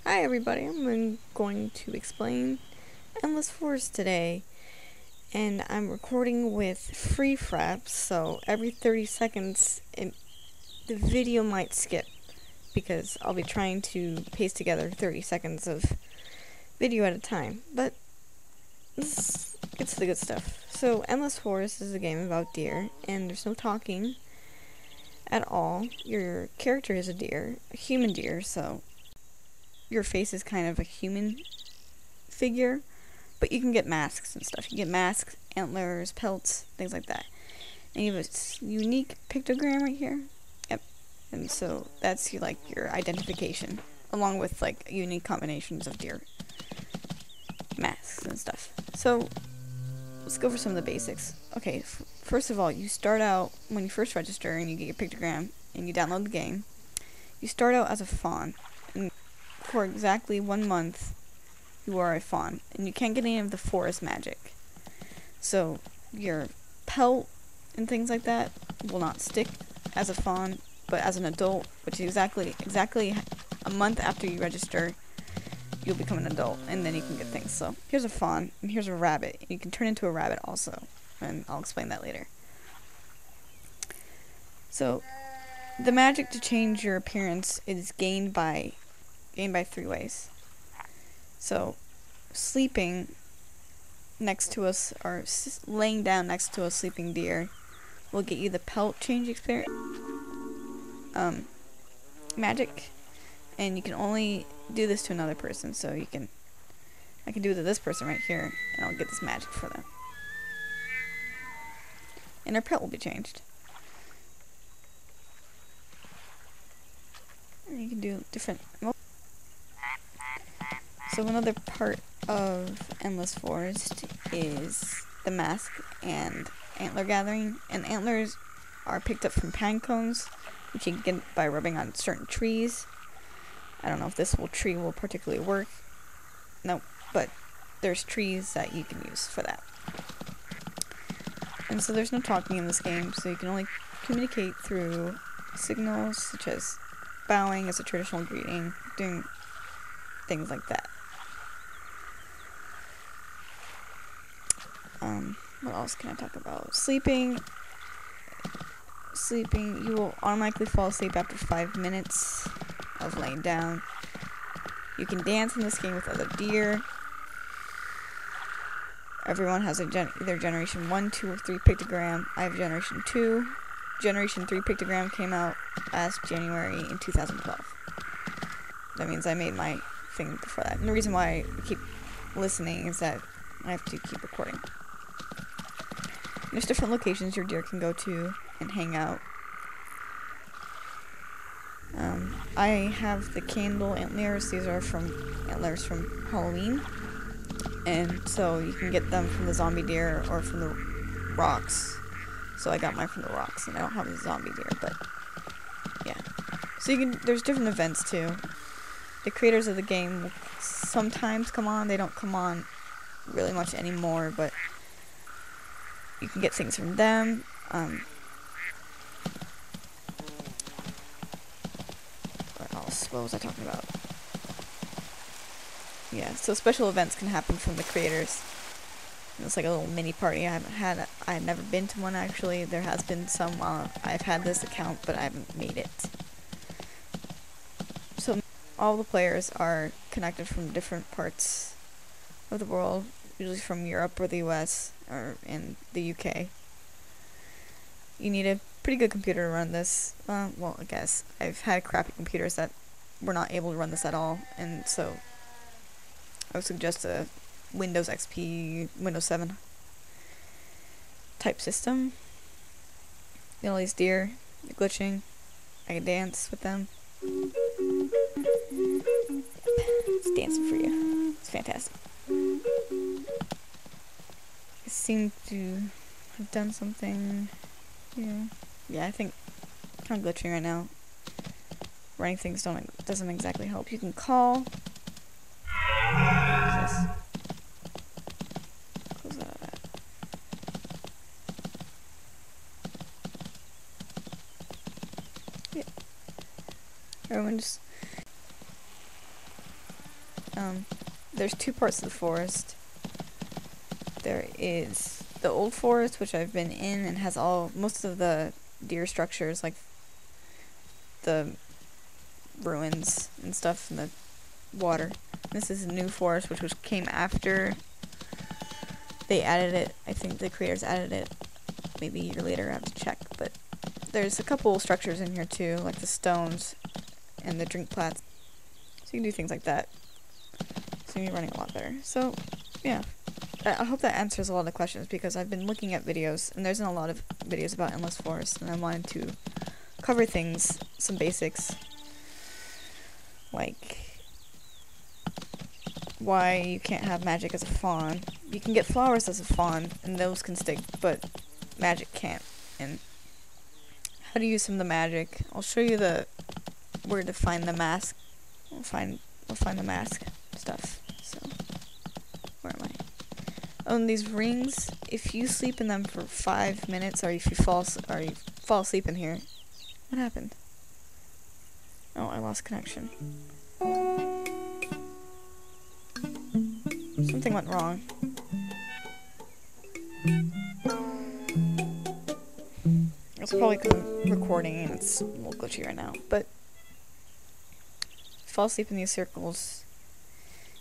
Hi everybody, I'm going to explain Endless Forest today, and I'm recording with free fraps, so every 30 seconds the video might skip, because I'll be trying to paste together 30 seconds of video at a time, but this gets to the good stuff. So Endless Forest is a game about deer, and there's no talking at all. Your character is a human deer, so your face is kind of a human figure, but you can get masks and stuff. You get masks, antlers, pelts, things like that. And you have a unique pictogram right here. Yep. And so that's your identification, along with unique combinations of deer masks and stuff. So let's go for some of the basics. Okay, first of all, you start out when you first register and you get your pictogram and you download the game. You start out as a fawn, and for exactly 1 month you are a fawn, and you can't get any of the forest magic. So your pelt and things like that will not stick as a fawn, but as an adult, which is exactly a month after you register, you'll become an adult, and then you can get things. So here's a fawn, and here's a rabbit, and you can turn into a rabbit also, and I'll explain that later. So the magic to change your appearance is gained by 3 ways. So sleeping next to us, or laying down next to a sleeping deer, will get you the pelt change experience magic, and you can only do this to another person. So I can do it to this person right here, and I'll get this magic for them, and their pelt will be changed. And you can do different. So another part of Endless Forest is the mask and antler gathering, and antlers are picked up from pine cones, which you can get by rubbing on certain trees. I don't know if this tree will particularly work. Nope, but there's trees that you can use for that. And so there's no talking in this game, so you can only communicate through signals such as bowing as a traditional greeting, doing things like that. What else can I talk about? Sleeping, you will automatically fall asleep after 5 minutes of laying down. You can dance in this game with other deer. Everyone has either Generation 1, 2, or 3 pictogram. I have Generation 2. Generation 3 pictogram came out last January in 2012. That means I made my thing before that. And the reason why I keep listening is that I have to keep recording. There's different locations your deer can go to and hang out. I have the candle antlers. These are antlers from Halloween, and so you can get them from the zombie deer or from the rocks. So I got mine from the rocks, and I don't have the zombie deer, but yeah. So there's different events too. The creators of the game will sometimes come on. They don't come on really much anymore, but you can get things from them. What else? What was I talking about? Yeah, so special events can happen from the creators. And it's like a little mini party. I've never been to one actually. There has been some while I've had this account, but I haven't made it. So all the players are connected from different parts of the world, usually from Europe or the US or in the UK. You need a pretty good computer to run this. Well, I guess I've had crappy computers that were not able to run this at all, and so I would suggest a Windows XP, Windows 7 type system. You know, these deer, they're glitching. I can dance with them. It's dancing for you. It's fantastic. I seem to have done something here. Yeah, I think I'm kind of glitching right now. Running things doesn't exactly help. You can call. What is this? Close out of that. Yeah. Everyone just There's two parts of the forest. There is the old forest, which I've been in and has most of the deer structures, like the ruins and stuff in the water. This is a new forest, which came after they added it. I think the creators added it maybe a year later. I have to check, but there's a couple structures in here too, like the stones and the drink plats. So you can do things like that. So you're running a lot better. So yeah, I hope that answers a lot of questions, because I've been looking at videos and there's been a lot of videos about Endless Forest, and I wanted to cover things, some basics, like why you can't have magic as a fawn. You can get flowers as a fawn, and those can stick, but magic can't. And how to use some of the magic. I'll show you where to find the mask. We'll find the mask stuff. So where am I? Oh, and these rings, if you sleep in them for 5 minutes, or if you fall asleep in here. What happened? Oh, I lost connection. Something went wrong. It's probably because I'm recording and it's a little glitchy right now. But fall asleep in these circles,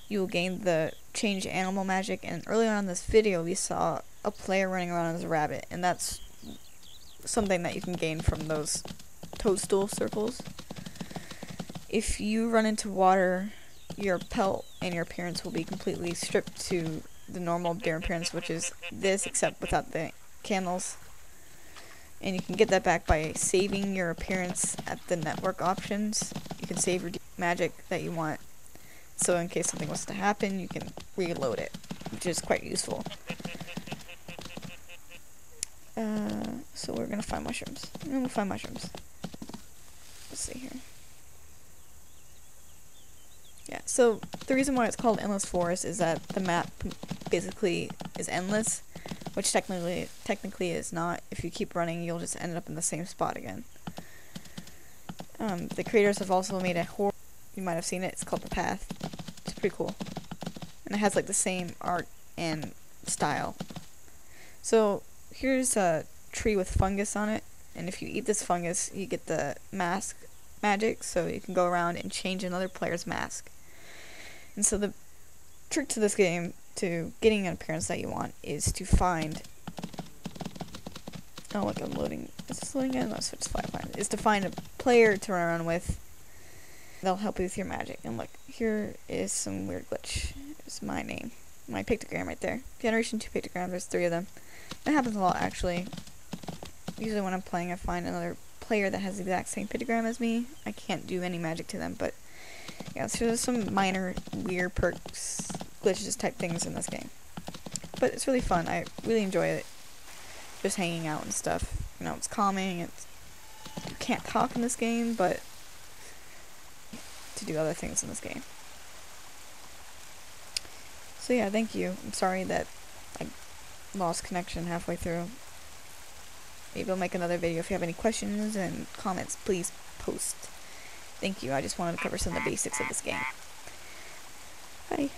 you will gain the change animal magic. And earlier on in this video, we saw a player running around as a rabbit, and that's something that you can gain from those toadstool circles. If you run into water, your pelt and your appearance will be completely stripped to the normal deer appearance, which is this, except without the candles. And you can get that back by saving your appearance at the network options. You can save your magic that you want, so in case something was to happen, you can reload it, which is quite useful. So we're gonna find mushrooms. And we'll find mushrooms. Let's see here. Yeah, so the reason why it's called Endless Forest is that the map basically is endless, which technically is not. If you keep running, you'll just end up in the same spot again. The creators have also made a horror. You might have seen it. It's called The Path. It's pretty cool, and it has like the same art and style. So here's a tree with fungus on it, and if you eat this fungus, you get the mask magic, so you can go around and change another player's mask. And so the trick to this game, to getting an appearance that you want, is to find... Oh, look, I'm loading. Is this loading again? No, so it's fine. Is to find a player to run around with. They'll help you with your magic. And look, here is some weird glitch. It's my name. My pictogram right there. Generation 2 pictogram, there's 3 of them. That happens a lot, actually. Usually when I'm playing, I find another player that has the exact same pictogram as me. I can't do any magic to them, but yeah, so there's some minor weird perks, glitches type things in this game. But it's really fun. I really enjoy it. Just hanging out and stuff. You know, it's calming. You can't talk in this game, but to do other things in this game. So yeah, thank you. I'm sorry that I lost connection halfway through. Maybe I'll make another video. If you have any questions and comments, please post. Thank you. I just wanted to cover some of the basics of this game. Bye.